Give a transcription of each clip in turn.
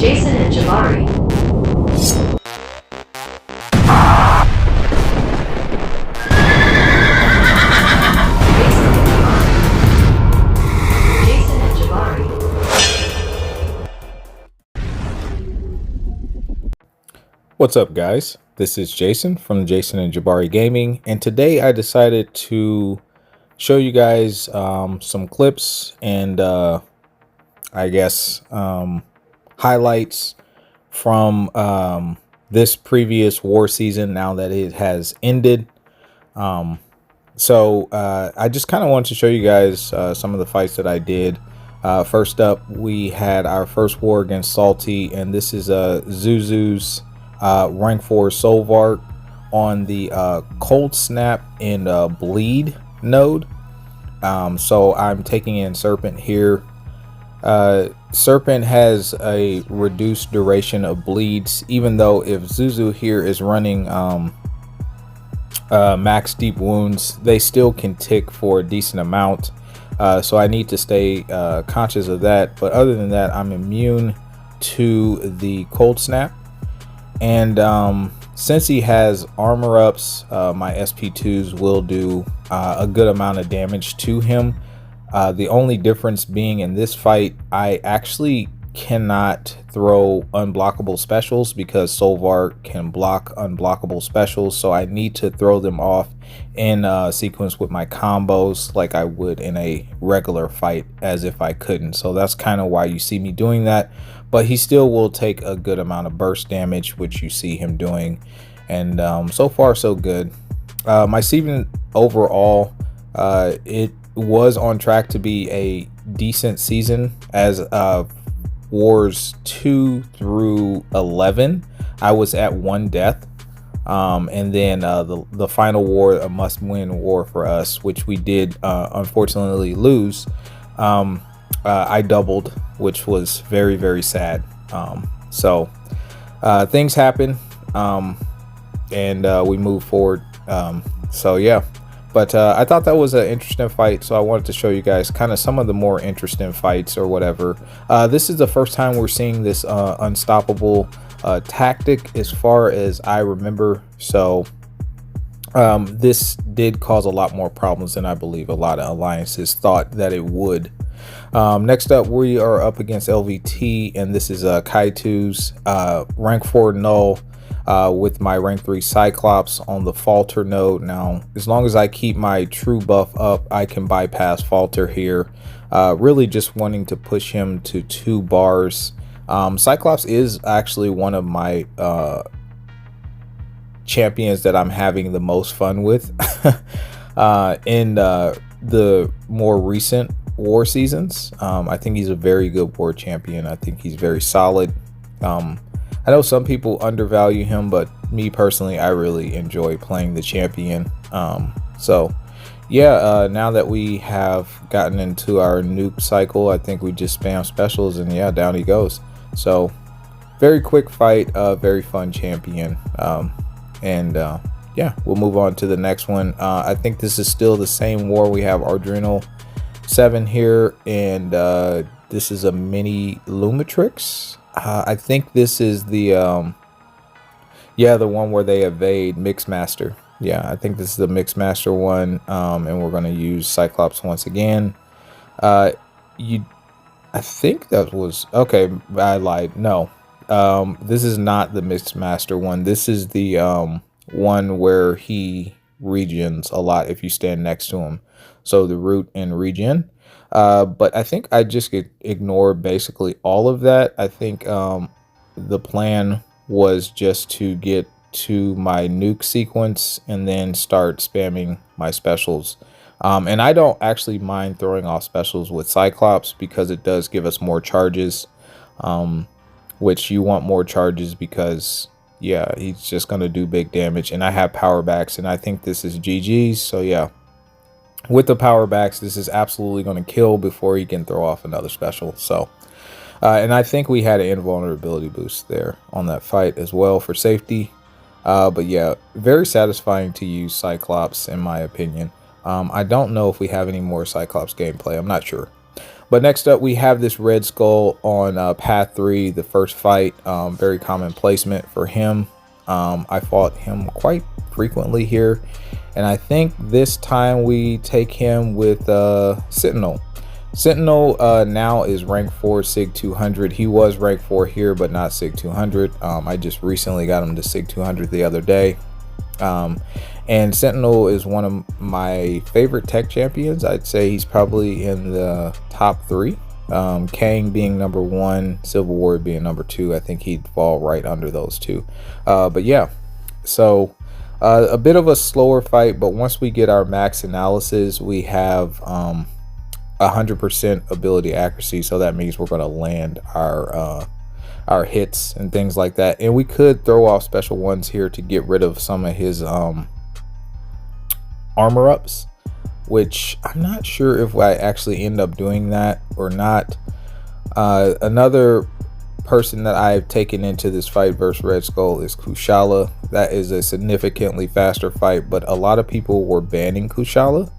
Jason&Jabari. What's up, guys? This is Jason from the Jason&Jabari Gaming, and today I decided to show you guys some clips and highlights from this previous war season now that it has ended. I just kind of wanted to show you guys some of the fights that I did. First up, we had our first war against Salty, and this is Zuzu's rank 4 Solvark on the Cold Snap and Bleed node. So I'm taking in Serpent here. Serpent has a reduced duration of bleeds, even though if Zuzu here is running max deep wounds, they still can tick for a decent amount. So I need to stay conscious of that. But other than that, I'm immune to the Cold Snap. And since he has armor ups, my SP2s will do a good amount of damage to him. The only difference being in this fight, I actually cannot throw unblockable specials because Solvark can block unblockable specials. So I need to throw them off in sequence with my combos like I would in a regular fight, as if I couldn't. So that's kind of why you see me doing that. But he still will take a good amount of burst damage, which you see him doing. And so far, so good. My season overall, it was on track to be a decent season. As wars 2 through 11, I was at 1 death. And then the final war, a must-win war for us, which we did unfortunately lose. I doubled, which was very, very sad. Things happen, and we move forward. But I thought that was an interesting fight, so I wanted to show you guys kind of some of the more interesting fights or whatever. This is the first time we're seeing this unstoppable tactic as far as I remember. So this did cause a lot more problems than I believe a lot of alliances thought that it would. Next up, we are up against LVT, and this is Kaitu's rank 4 Null with my rank 3 Cyclops on the Falter node. Now, as long as I keep my true buff up, I can bypass Falter here. Really just wanting to push him to 2 bars. Cyclops is actually one of my champions that I'm having the most fun with in the more recent war seasons. I think he's a very good war champion. I think he's very solid. I know some people undervalue him, but me personally, I really enjoy playing the champion. Now that we have gotten into our nuke cycle, I think we just spam specials and yeah, down he goes. So very quick fight, very fun champion. We'll move on to the next one. I think this is still the same war. We have Adrenal 7 here, and this is a mini Lumitrix. I think this is the one where they evade Mixmaster. Yeah, I think this is the Mixmaster one, and we're going to use Cyclops once again. I think that was okay. I lied. No, this is not the Mixmaster one. This is the one where he regens a lot if you stand next to him. So the root and regen. But I think I just ignore basically all of that. I think the plan was just to get to my nuke sequence and then start spamming my specials. And I don't actually mind throwing off specials with Cyclops because it does give us more charges, which you want more charges because, yeah, he's just going to do big damage. And I have power backs, and I think this is GG's. So, yeah. With the power backs, this is absolutely going to kill before he can throw off another special. So, and I think we had an invulnerability boost there on that fight as well for safety. But yeah, very satisfying to use Cyclops in my opinion. I don't know if we have any more Cyclops gameplay. I'm not sure. But next up, we have this Red Skull on Path 3, the first fight. Very common placement for him. I fought him quite frequently here. And I think this time we take him with Sentinel. Sentinel now is rank 4 Sig 200. He was rank 4 here, but not Sig 200. I just recently got him to Sig 200 the other day. And Sentinel is one of my favorite tech champions. I'd say he's probably in the top 3. Kang being number 1, Civil War being number 2. I think he'd fall right under those two. But yeah, so a bit of a slower fight, but once we get our max analysis, we have 100% ability accuracy. So that means we're going to land our hits and things like that. And we could throw off special ones here to get rid of some of his armor ups, which I'm not sure if I actually end up doing that or not. Another person that I've taken into this fight versus Red Skull is Kushala. That is a significantly faster fight, but a lot of people were banning Kushala,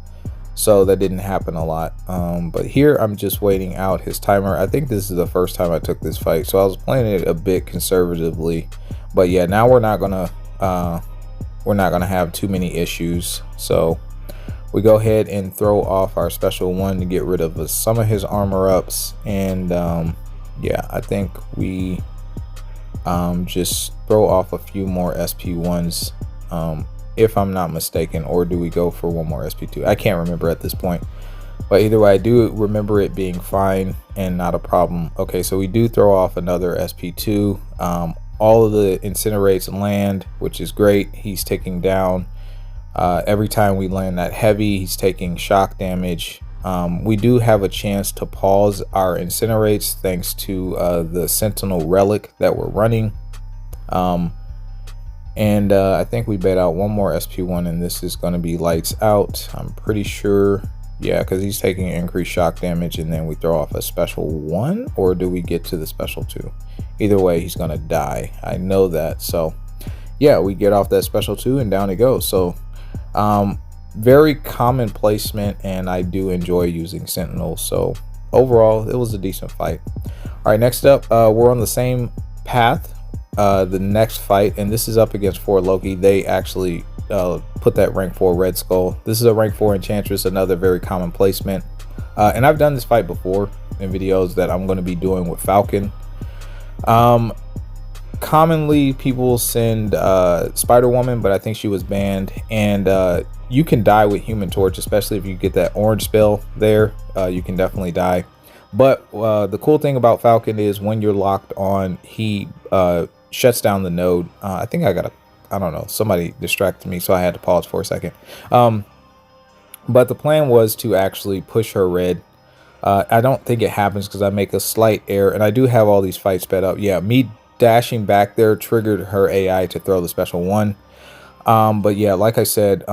so that didn't happen a lot. But here I'm just waiting out his timer. I think this is the first time I took this fight, so I was playing it a bit conservatively. But yeah, now we're not gonna have too many issues, so we go ahead and throw off our special one to get rid of some of his armor ups. And yeah, I think we just throw off a few more SP1s, if I'm not mistaken. Or do we go for one more SP2? I can't remember at this point, but either way, I do remember it being fine and not a problem. Okay, so we do throw off another SP2. All of the incinerates land, which is great. He's taking down every time we land that heavy, he's taking shock damage. We do have a chance to pause our incinerates thanks to the Sentinel relic that we're running. And I think we bait out one more SP1, and this is going to be lights out, I'm pretty sure. Yeah, because he's taking increased shock damage, and then we throw off a special 1, or do we get to the special 2? Either way, he's going to die. I know that. So yeah, we get off that special 2 and down it goes. So very common placement, and I do enjoy using Sentinel. So overall, it was a decent fight. All right, next up, we're on the same path. The next fight, and this is up against 4 Loki. They actually put that rank 4 Red Skull. This is a rank 4 Enchantress, another very common placement. And I've done this fight before in videos that I'm going to be doing with Falcon. Commonly people send Spider Woman, but I think she was banned. And you can die with Human Torch, especially if you get that orange spell there. You can definitely die. But the cool thing about Falcon is when you're locked on, he shuts down the node. I think I don't know, somebody distracted me, so I had to pause for a second. But the plan was to actually push her red. I don't think it happens because I make a slight error, and I do have all these fights sped up. Yeah, me dashing back there triggered her AI to throw the special 1. But yeah, like I said,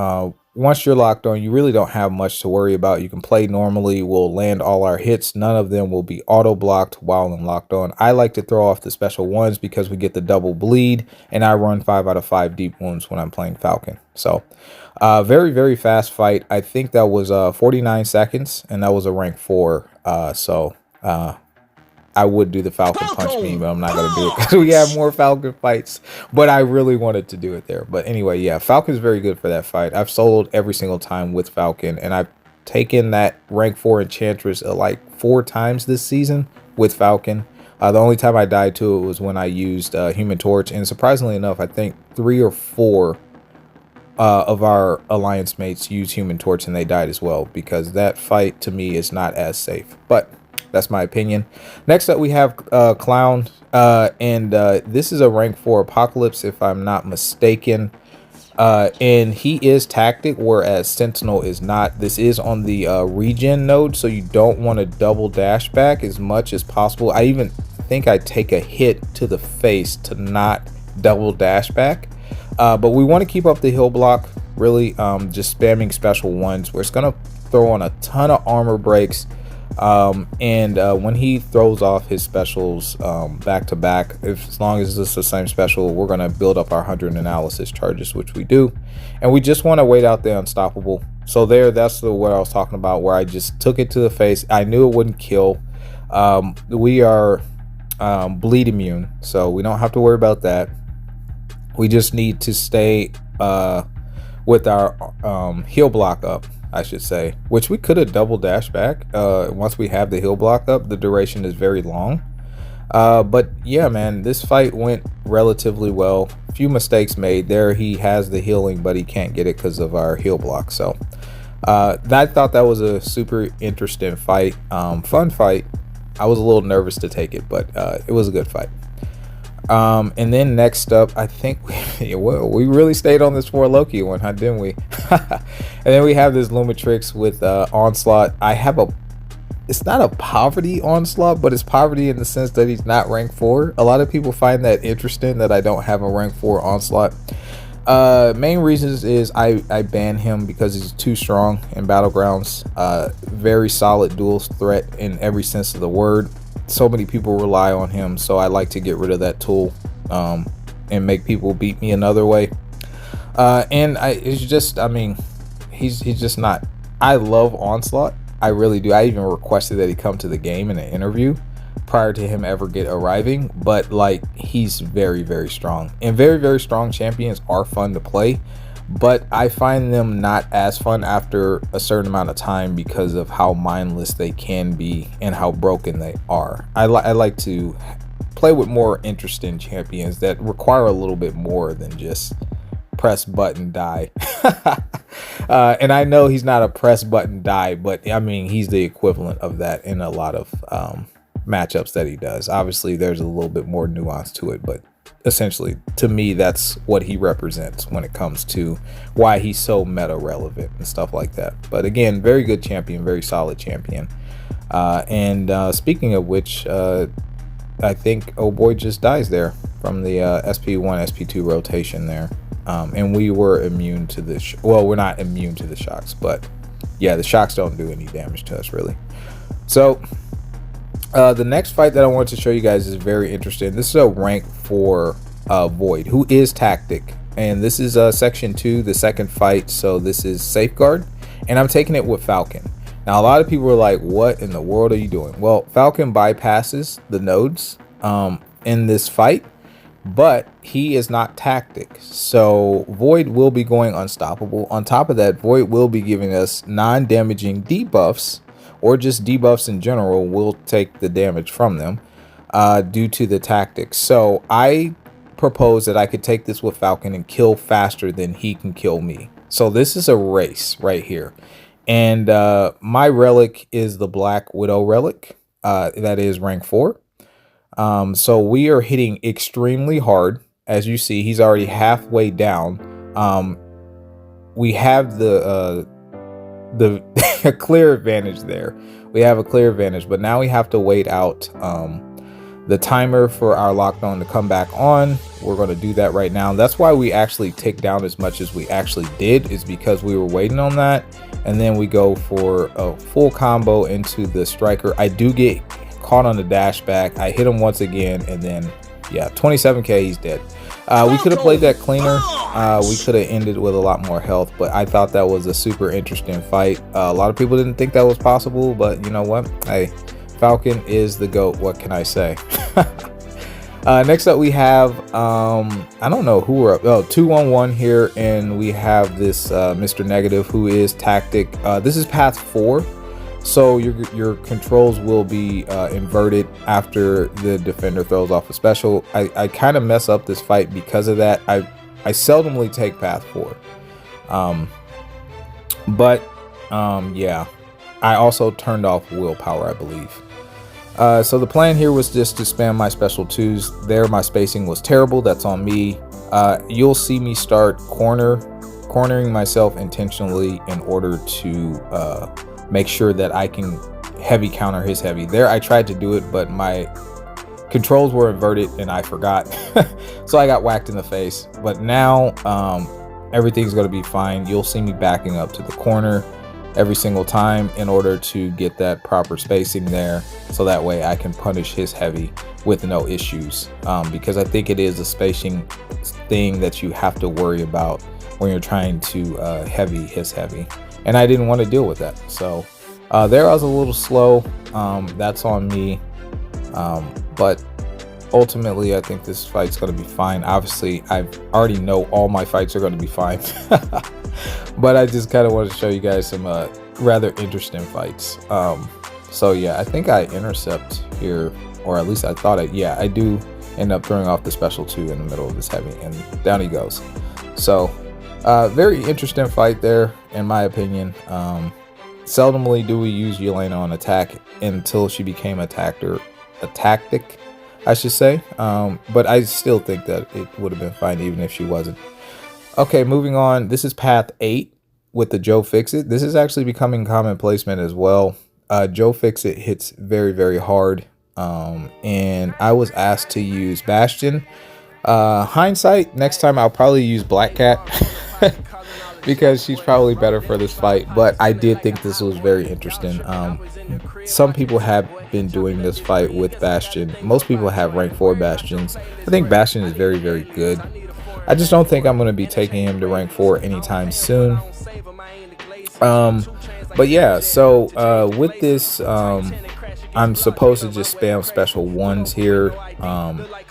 once you're locked on, you really don't have much to worry about. You can play normally. We'll land all our hits. None of them will be auto blocked while I'm locked on. I like to throw off the special 1s because we get the double bleed, and I run 5 out of 5 deep wounds when I'm playing Falcon. So very, very fast fight. I think that was 49 seconds, and that was a rank 4. I would do the Falcon punch me, but I'm not going to do it because we have more Falcon fights. But I really wanted to do it there. But anyway, yeah, Falcon's very good for that fight. I've soloed every single time with Falcon, and I've taken that rank 4 Enchantress like 4 times this season with Falcon. The only time I died to it was when I used Human Torch. And surprisingly enough, I think 3 or 4 of our alliance mates used Human Torch and they died as well, because that fight to me is not as safe. But that's my opinion. Next up, we have Clown, and this is a rank 4 Apocalypse, if I'm not mistaken. And he is tactic, whereas Sentinel is not. This is on the regen node, so you don't want to double dash back as much as possible. I even think I take a hit to the face to not double dash back. But we want to keep up the heal block, really, just spamming special 1s, where it's going to throw on a ton of armor breaks. When he throws off his specials back to back, as long as it's the same special, we're going to build up our 100 analysis charges, which we do. And we just want to wait out the unstoppable. So that's what I was talking about, where I just took it to the face. I knew it wouldn't kill. We are bleed immune, so we don't have to worry about that. We just need to stay with our heal block up, I should say, which we could have double dash back. Once we have the heal block up, the duration is very long. But yeah, man, this fight went relatively well. Few mistakes made there. He has the healing, but he can't get it because of our heal block. So I thought that was a super interesting fight, fun fight. I was a little nervous to take it, but it was a good fight. And then next up, I think we really stayed on this for Loki one, huh, didn't we? And then we have this Lumitrix with Onslaught. It's not a poverty Onslaught, but it's poverty in the sense that he's not rank 4. A lot of people find that interesting that I don't have a rank 4 Onslaught. Main reasons is I ban him because he's too strong in Battlegrounds. Very solid dual threat in every sense of the word. So many people rely on him, so I like to get rid of that tool and make people beat me another way. It's just, I mean, he's just not. I love Onslaught. I really do. I even requested that he come to the game in an interview prior to him ever arriving. But like, he's very, very strong, and very, very strong champions are fun to play. But I find them not as fun after a certain amount of time because of how mindless they can be and how broken they are. I like to play with more interesting champions that require a little bit more than just press button die. And I know he's not a press button die, but I mean, he's the equivalent of that in a lot of matchups that he does. Obviously there's a little bit more nuance to it, but essentially to me that's what he represents when it comes to why he's so meta relevant and stuff like that. But again, very good champion, very solid champion. And speaking of which, I think oh boy just dies there from the SP1 SP2 rotation there. And we were immune to this. Well, we're not immune to the shocks, but yeah, the shocks don't do any damage to us really. So the next fight that I wanted to show you guys is very interesting. This is a rank 4 Void, who is tactic, and this is section 2, the second fight. So this is Safeguard, and I'm taking it with Falcon. Now a lot of people are like, what in the world are you doing? Well, Falcon bypasses the nodes in this fight, but he is not tactic, so Void will be going unstoppable. On top of that, Void will be giving us non-damaging debuffs, or just debuffs in general. Will take the damage from them due to the tactics. So I propose that I could take this with Falcon and kill faster than he can kill me. So this is a race right here, and my relic is the Black Widow relic, that is rank 4. So we are hitting extremely hard. As you see, he's already halfway down. We have the a clear advantage there. We have a clear advantage, but now we have to wait out the timer for our lockdown to come back on. We're going to do that right now. That's why we actually take down as much as we actually did, is because we were waiting on that. And then we go for a full combo into the striker. I do get caught on the dash back. I hit him once again, and then yeah, 27k, he's dead. We could have played that cleaner. We could have ended with a lot more health, but I thought that was a super interesting fight. A lot of people didn't think that was possible, but you know what? Hey, Falcon is the GOAT. What can I say? Next up we have I don't know who we're up. Oh, 2-1-1 here, and we have this Mr. Negative, who is tactic. This is path 4. So your controls will be inverted after the defender throws off a special. I kind of mess up this fight because of that. I seldomly take path 4. Yeah, I also turned off willpower, I believe. So the plan here was just to spam my special 2s. There, my spacing was terrible. That's on me. You'll see me start cornering myself intentionally in order to make sure that I can heavy counter his heavy. There I tried to do it, but my controls were inverted and I forgot. So I got whacked in the face. But now everything's going to be fine. You'll see me backing up to the corner every single time in order to get that proper spacing there, so that way I can punish his heavy with no issues, because I think it is a spacing thing that you have to worry about when you're trying to heavy his heavy. and I didn't want to deal with that. So there I was a little slow. That's on me. But ultimately, I think this fight's going to be fine. Obviously, I already know all my fights are going to be fine. But I just kind of want to show you guys some rather interesting fights. So yeah, I think I intercept here, or at least I thought I do end up throwing off the special 2 in the middle of this heavy, and down he goes. So very interesting fight there, in my opinion. Seldomly do we use Yelena on attack until she became a tactic, I should say. But I still think that it would have been fine even if she wasn't. Okay, moving on. This is path 8 with the Joe Fixit. This is actually becoming common placement as well. Joe Fixit hits very, very hard. And I was asked to use Bastion. Hindsight, next time I'll probably use Black Cat because she's probably better for this fight. But I did think this was very interesting. Some people have been doing this fight with Bastion. Most people have rank 4 Bastions. I think Bastion is very, very good. I just don't think I'm going to be taking him to rank 4 anytime soon. But yeah, so with this, I'm supposed to just spam special 1s here,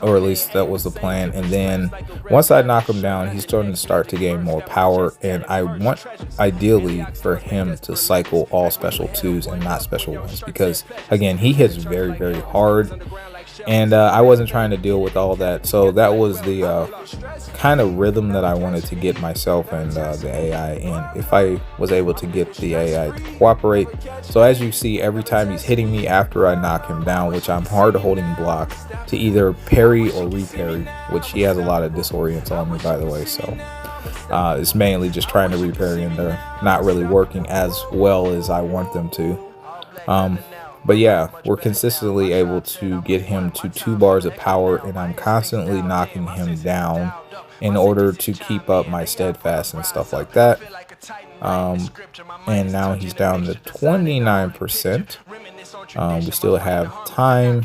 or at least that was the plan. And then once I knock him down, he's starting to start to gain more power. And I want, ideally, for him to cycle all special 2s and not special 1s, because again, he hits very, very hard. And I wasn't trying to deal with all that. So that was the kind of rhythm that I wanted to get myself and the AI in, if I was able to get the AI to cooperate. So as you see, every time he's hitting me after I knock him down, which I'm hard holding block to either parry or reparry, which he has a lot of disorient on me, by the way. So it's mainly just trying to reparry, and they're not really working as well as I want them to. But yeah, we're consistently able to get him to 2 bars of power, and I'm constantly knocking him down in order to keep up my steadfast and stuff like that. And now he's down to 29%. We still have time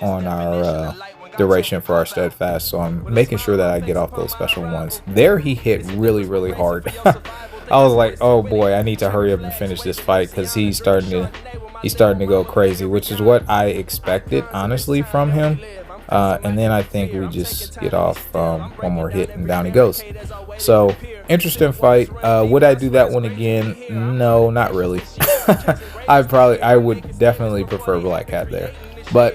on our duration for our steadfast, so I'm making sure that I get off those special 1s. There he hit really, really hard. I was like, oh boy, I need to hurry up and finish this fight, because he's starting to go crazy, which is what I expected, honestly, from him. And then I think we just get off one more hit, and down he goes. So interesting fight. Would I do that one again? No, not really. I would definitely prefer Black Cat there, but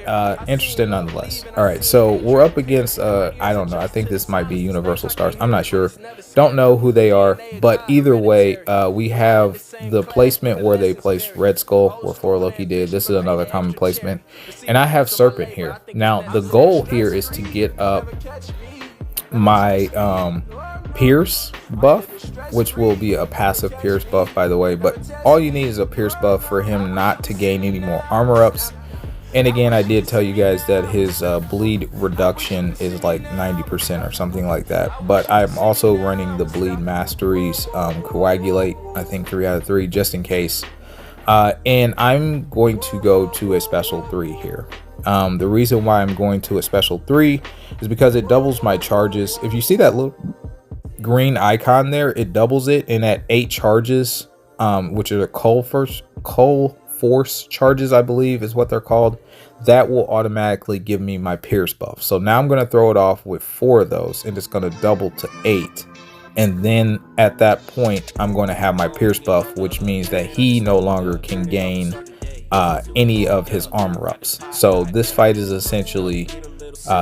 interesting nonetheless. All right, so we're up against I don't know, I think this might be Universal Stars, I'm not sure, don't know who they are, but either way, we have the placement where they placed Red Skull, where Floor Loki did. This is another common placement, and I have Serpent here. Now the goal here is to get up my Pierce buff, which will be a passive Pierce buff, by the way, but all you need is a Pierce buff for him not to gain any more armor ups. And again, I did tell you guys that his bleed reduction is like 90% or something like that. But I'm also running the bleed masteries, coagulate, I think 3 out of 3, just in case. And I'm going to go to a special 3 here. The reason why I'm going to a special 3 is because it doubles my charges. If you see that little green icon there, it doubles it, and at 8 charges, which are the coal force charges, I believe is what they're called, that will automatically give me my Pierce buff. So now I'm going to throw it off with 4 of those, and it's going to double to 8. And then at that point, I'm going to have my Pierce buff, which means that he no longer can gain any of his armor ups. So this fight is essentially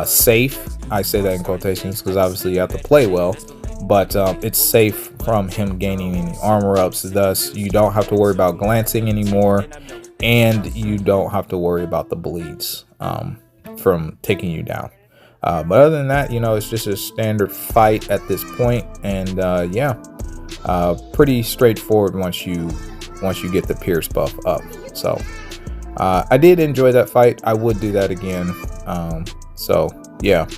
safe. I say that in quotations because obviously you have to play well, but it's safe from him gaining any armor ups. Thus, you don't have to worry about glancing anymore, and you don't have to worry about the bleeds from taking you down. But other than that, you know, it's just a standard fight at this point, and yeah, pretty straightforward once you get the Pierce buff up. So I did enjoy that fight. I would do that again. So yeah.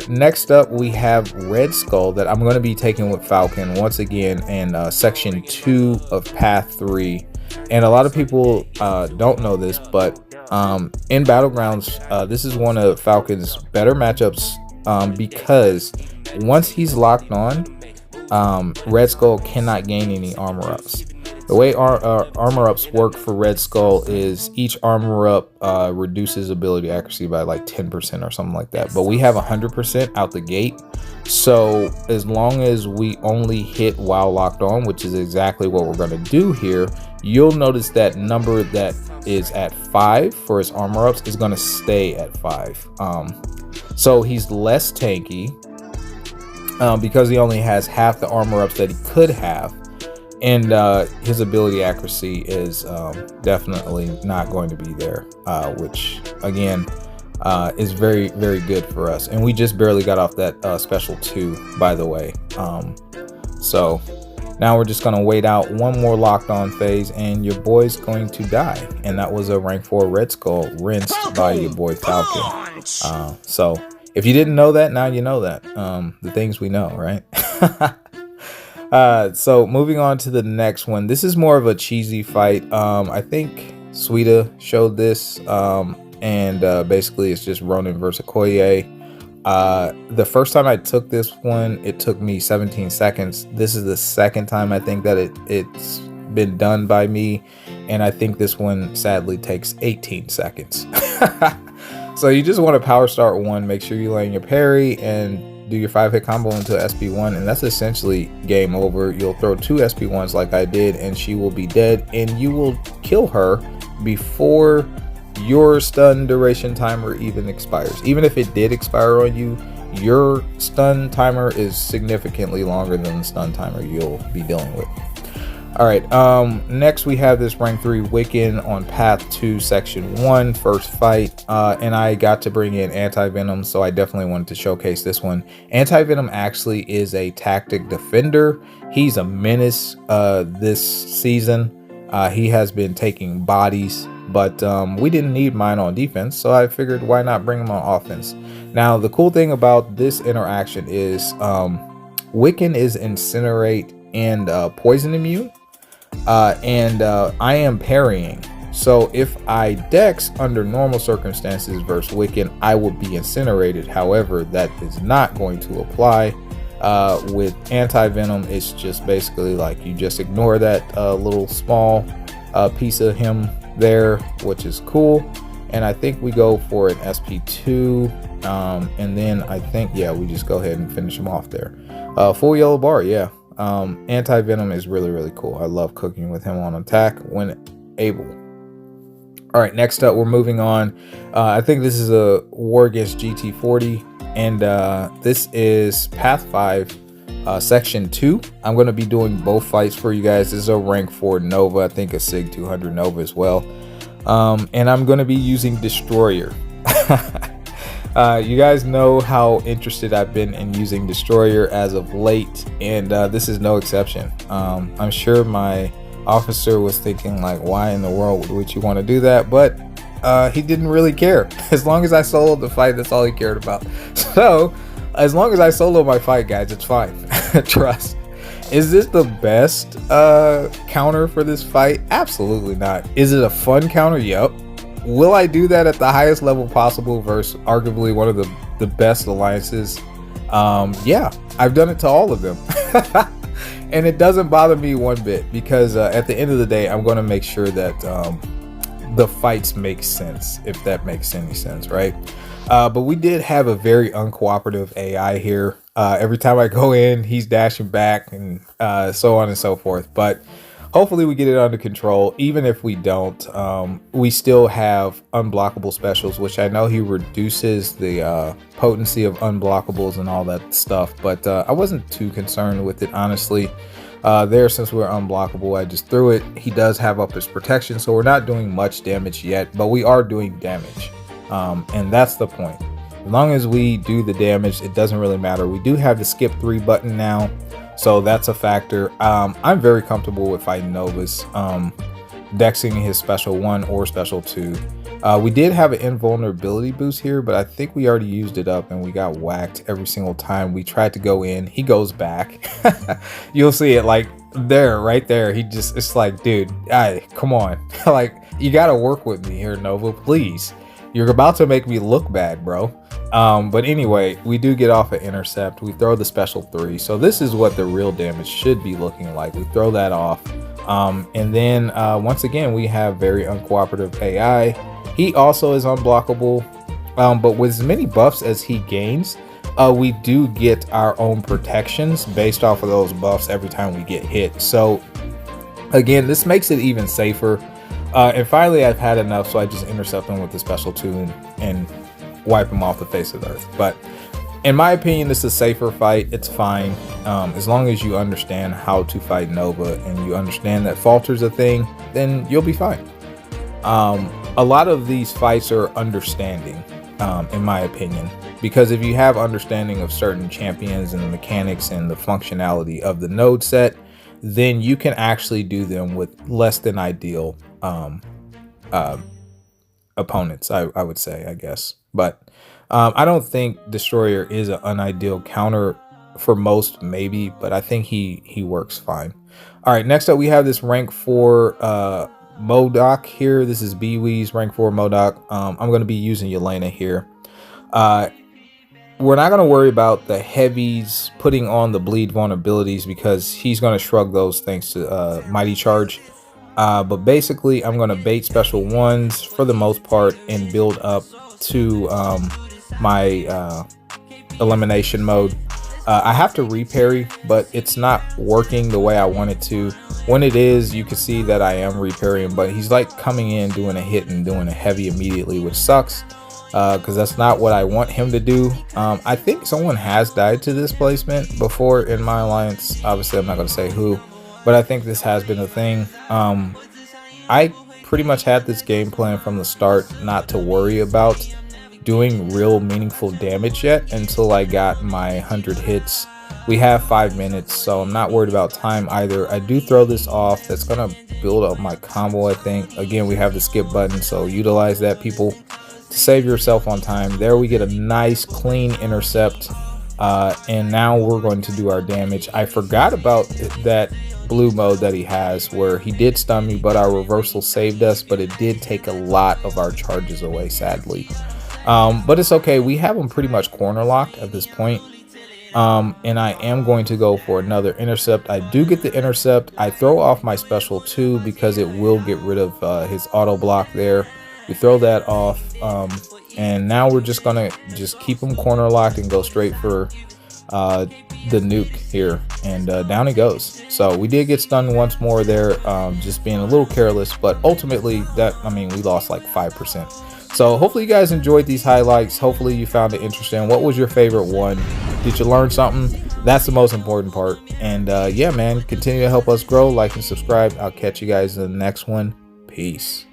Next up, we have Red Skull that I'm going to be taking with Falcon once again in section 2 of path 3. And a lot of people don't know this, but in Battlegrounds, this is one of Falcon's better matchups because once he's locked on, Red Skull cannot gain any armor ups. The way armor ups work for Red Skull is each armor up reduces ability accuracy by like 10% or something like that. But we have 100% out the gate. So as long as we only hit while locked on, which is exactly what we're going to do here, you'll notice that number that is at 5 for his armor ups is going to stay at 5. So he's less tanky because he only has half the armor ups that he could have. And his ability accuracy is definitely not going to be there, which again is very, very good for us. And we just barely got off that special 2, by the way. So now we're just going to wait out one more locked on phase and your boy's going to die. And that was a rank 4 Red Skull rinsed by your boy Falcon. So if you didn't know that, now you know that. The things we know, right? So moving on to the next one. This is more of a cheesy fight. I think Suida showed this, and basically it's just Ronin versus Okoye. The first time I took this one, it took me 17 seconds. This is the second time I think that it's been done by me, and I think this one sadly takes 18 seconds. So you just want to power start one, make sure you land your parry, and do your 5-hit combo into SP1, and that's essentially game over. You'll throw 2 SP1s like I did, and she will be dead, and you will kill her before your stun duration timer even expires. Even if it did expire on you, your stun timer is significantly longer than the stun timer you'll be dealing with. All right, next we have this rank 3 Wiccan on path to section 1, first fight, and I got to bring in Anti-Venom, so I definitely wanted to showcase this one. Anti-Venom actually is a tactic defender. He's a menace this season. He has been taking bodies, but we didn't need mine on defense, so I figured why not bring him on offense. Now, the cool thing about this interaction is Wiccan is Incinerate and Poison immune. And I am parrying, so if I dex under normal circumstances versus Wiccan, I would be incinerated. However, that is not going to apply with Anti-Venom. It's just basically like you just ignore that little small piece of him there, which is cool. And I think we go for an SP2, and then I think, yeah, we just go ahead and finish him off there. Full yellow bar, yeah. Anti-Venom is really, really cool. I love cooking with him on attack when able. All right, next up, we're moving on. I think this is a war against GT40, and this is Path 5, Section 2. I'm going to be doing both fights for you guys. This is a rank 4 Nova, I think a SIG 200 Nova as well. And I'm going to be using Destroyer. You guys know how interested I've been in using Destroyer as of late, and this is no exception. I'm sure my officer was thinking like, why in the world would you want to do that? But he didn't really care. As long as I soloed the fight, that's all he cared about. So as long as I solo my fight, guys, it's fine. Trust. Is this the best counter for this fight? Absolutely not. Is it a fun counter? Yep. Will I do that at the highest level possible versus arguably one of the best alliances? Yeah, I've done it to all of them. And it doesn't bother me one bit, because at the end of the day, I'm going to make sure that the fights make sense, if that makes any sense, right? But we did have a very uncooperative AI here. Every time I go in, he's dashing back and so on and so forth. But hopefully we get it under control. Even if we don't, we still have unblockable specials, which I know he reduces the potency of unblockables and all that stuff. But I wasn't too concerned with it, honestly. Since we're unblockable, I just threw it. He does have up his protection, so we're not doing much damage yet, but we are doing damage. And that's the point. As long as we do the damage, it doesn't really matter. We do have the skip 3 button now, so that's a factor. I'm very comfortable with fighting Novas, dexing his special 1 or special 2. We did have an invulnerability boost here, but I think we already used it up and we got whacked every single time we tried to go in. He goes back. You'll see it like there, right there. He just, it's like, dude, come on. Like, you got to work with me here, Nova, please. You're about to make me look bad, bro. But anyway, we do get off an intercept. We throw the special 3. So this is what the real damage should be looking like. We throw that off. And then once again, we have very uncooperative AI. He also is unblockable. But with as many buffs as he gains, we do get our own protections based off of those buffs every time we get hit. So again, this makes it even safer. And finally, I've had enough, so I just intercept him with the special 2 and wipe him off the face of the earth. But in my opinion, this is a safer fight. It's fine. As long as you understand how to fight Nova and you understand that falter's a thing, then you'll be fine. A lot of these fights are understanding, in my opinion, because if you have understanding of certain champions and the mechanics and the functionality of the node set, then you can actually do them with less than ideal opponents, I would say, I guess. But I don't think Destroyer is an unideal counter for most, maybe, but I think he works fine. All right, next up we have this rank 4 Modok here. This is Biwi's rank 4 Modok. I'm going to be using Yelena here. We're not going to worry about the heavies putting on the bleed vulnerabilities because he's going to shrug those thanks to Mighty Charge. But basically, I'm going to bait special 1s for the most part and build up to my elimination mode. I have to reparry, but it's not working the way I want it to. When it is, you can see that I am reparrying, but he's like coming in, doing a hit and doing a heavy immediately, which sucks. Because that's not what I want him to do. I think someone has died to this placement before in my alliance. Obviously, I'm not going to say who, but I think this has been a thing. I pretty much had this game plan from the start not to worry about doing real meaningful damage yet until I got my 100 hits. We have 5 minutes, so I'm not worried about time either. I do throw this off. That's going to build up my combo, I think. Again, we have the skip button, so utilize that, people, to save yourself on time. There we get a nice clean intercept, and now we're going to do our damage. I forgot about that blue mode that he has where he did stun me, but our reversal saved us, but it did take a lot of our charges away, sadly. But it's okay. We have him pretty much corner locked at this point. And I am going to go for another intercept. I do get the intercept. I throw off my special 2 because it will get rid of his auto block there. We throw that off, and now we're just gonna keep him corner locked and go straight for the nuke here, and down he goes. So we did get stunned once more there, just being a little careless, but ultimately we lost like 5%. So hopefully you guys enjoyed these highlights. Hopefully you found it interesting. What was your favorite one? Did you learn something? That's the most important part. And yeah, man, continue to help us grow. Like and subscribe. I'll catch you guys in the next one. Peace.